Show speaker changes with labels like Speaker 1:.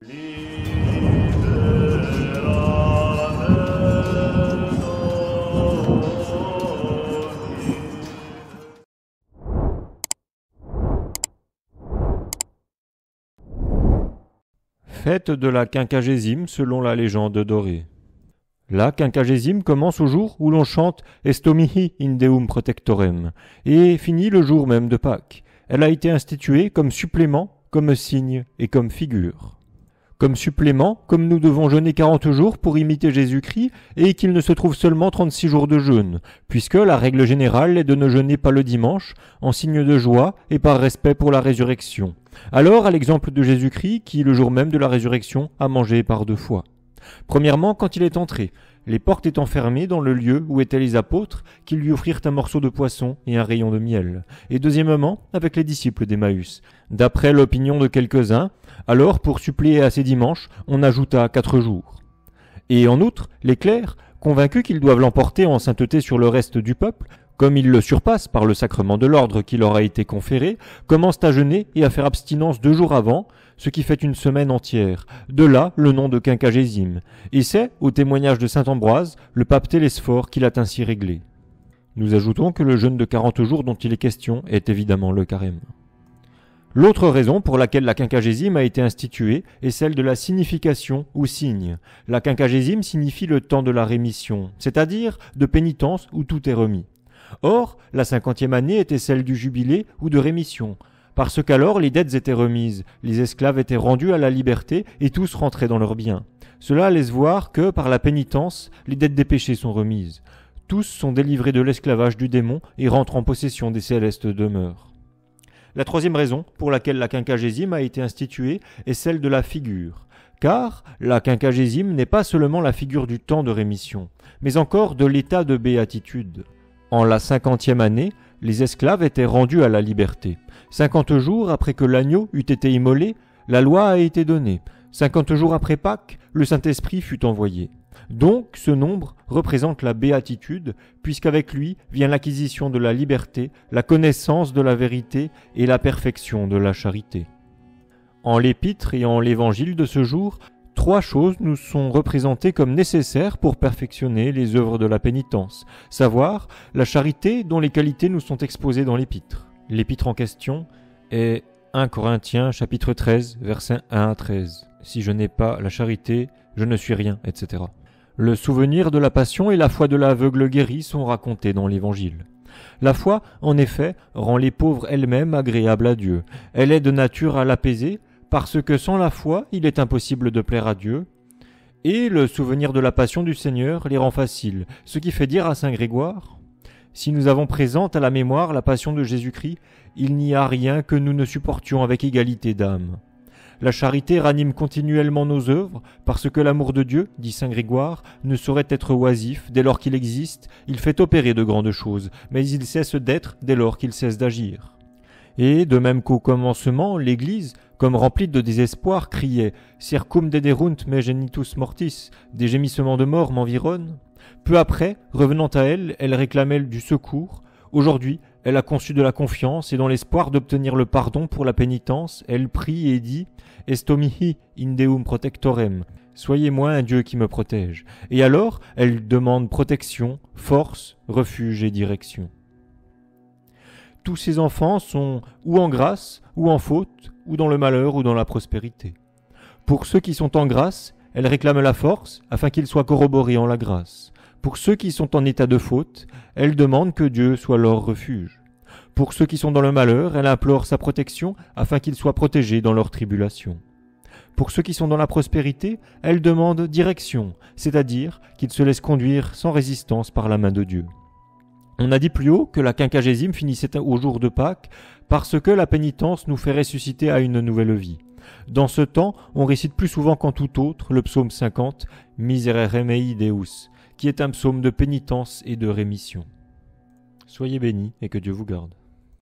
Speaker 1: Fête de la quinquagésime selon la légende dorée. La quinquagésime commence au jour où l'on chante Estomihi in Deum Protectorem et finit le jour même de Pâques. Elle a été instituée comme supplément, comme signe et comme figure. Comme supplément, comme nous devons jeûner 40 jours pour imiter Jésus-Christ et qu'il ne se trouve seulement 36 jours de jeûne, puisque la règle générale est de ne jeûner pas le dimanche, en signe de joie et par respect pour la résurrection. Alors, à l'exemple de Jésus-Christ, qui le jour même de la résurrection a mangé par 2 fois. Premièrement, quand il est entré, les portes étant fermées dans le lieu où étaient les apôtres, qui lui offrirent un morceau de poisson et un rayon de miel. Et deuxièmement, avec les disciples d'Emmaüs. D'après l'opinion de quelques-uns, alors pour suppléer à ces dimanches, on ajouta 4 jours. Et en outre, les clercs, convaincus qu'ils doivent l'emporter en sainteté sur le reste du peuple, comme ils le surpassent par le sacrement de l'ordre qui leur a été conféré, commencent à jeûner et à faire abstinence 2 jours avant, ce qui fait une semaine entière. De là le nom de quinquagésime. Et c'est, au témoignage de saint Ambroise, le pape Télésphore qui l'a ainsi réglé. Nous ajoutons que le jeûne de 40 jours dont il est question est évidemment le carême. L'autre raison pour laquelle la quinquagésime a été instituée est celle de la signification ou signe. La quinquagésime signifie le temps de la rémission, c'est-à-dire de pénitence où tout est remis. Or, la 50e année était celle du jubilé ou de rémission, parce qu'alors les dettes étaient remises, les esclaves étaient rendus à la liberté et tous rentraient dans leurs biens. Cela laisse voir que, par la pénitence, les dettes des péchés sont remises. Tous sont délivrés de l'esclavage du démon et rentrent en possession des célestes demeures. La troisième raison pour laquelle la quinquagésime a été instituée est celle de la figure. Car la quinquagésime n'est pas seulement la figure du temps de rémission, mais encore de l'état de béatitude. En la 50e année, les esclaves étaient rendus à la liberté. 50 jours après que l'agneau eut été immolé, la loi a été donnée. 50 jours après Pâques, le Saint-Esprit fut envoyé. Donc, ce nombre représente la béatitude, puisqu'avec lui vient l'acquisition de la liberté, la connaissance de la vérité et la perfection de la charité. En l'épître et en l'évangile de ce jour, 3 choses nous sont représentées comme nécessaires pour perfectionner les œuvres de la pénitence, savoir la charité dont les qualités nous sont exposées dans l'épître. L'épître en question est 1 Corinthiens chapitre 13, versets 1 à 13. Si je n'ai pas la charité, je ne suis rien, etc. Le souvenir de la passion et la foi de l'aveugle guéri sont racontés dans l'Évangile. La foi, en effet, rend les pauvres elles-mêmes agréables à Dieu. Elle est de nature à l'apaiser, parce que sans la foi, il est impossible de plaire à Dieu. Et le souvenir de la passion du Seigneur les rend faciles, ce qui fait dire à saint Grégoire « Si nous avons présente à la mémoire la passion de Jésus-Christ, il n'y a rien que nous ne supportions avec égalité d'âme. » La charité ranime continuellement nos œuvres, parce que l'amour de Dieu, dit saint Grégoire, ne saurait être oisif dès lors qu'il existe, il fait opérer de grandes choses, mais il cesse d'être dès lors qu'il cesse d'agir. Et, de même qu'au commencement, l'Église, comme remplie de désespoir, criait « Circum dederunt me genitus mortis » des gémissements de mort m'environnent. Peu après, revenant à elle, elle réclamait du secours. Aujourd'hui, elle a conçu de la confiance et dans l'espoir d'obtenir le pardon pour la pénitence, elle prie et dit « Estomihi in Deum Protectorem » « Soyez-moi un Dieu qui me protège ». Et alors, elle demande protection, force, refuge et direction. Tous ces enfants sont ou en grâce, ou en faute, ou dans le malheur, ou dans la prospérité. Pour ceux qui sont en grâce, elle réclame la force afin qu'ils soient corroborés en la grâce. Pour ceux qui sont en état de faute, elle demande que Dieu soit leur refuge. Pour ceux qui sont dans le malheur, elle implore sa protection afin qu'ils soient protégés dans leur tribulation. Pour ceux qui sont dans la prospérité, elle demande direction, c'est-à-dire qu'ils se laissent conduire sans résistance par la main de Dieu. On a dit plus haut que la quinquagésime finissait au jour de Pâques parce que la pénitence nous fait ressusciter à une nouvelle vie. Dans ce temps, on récite plus souvent qu'en tout autre le psaume 50, Miserere mei Deus, qui est un psaume de pénitence et de rémission. Soyez bénis et que Dieu vous garde.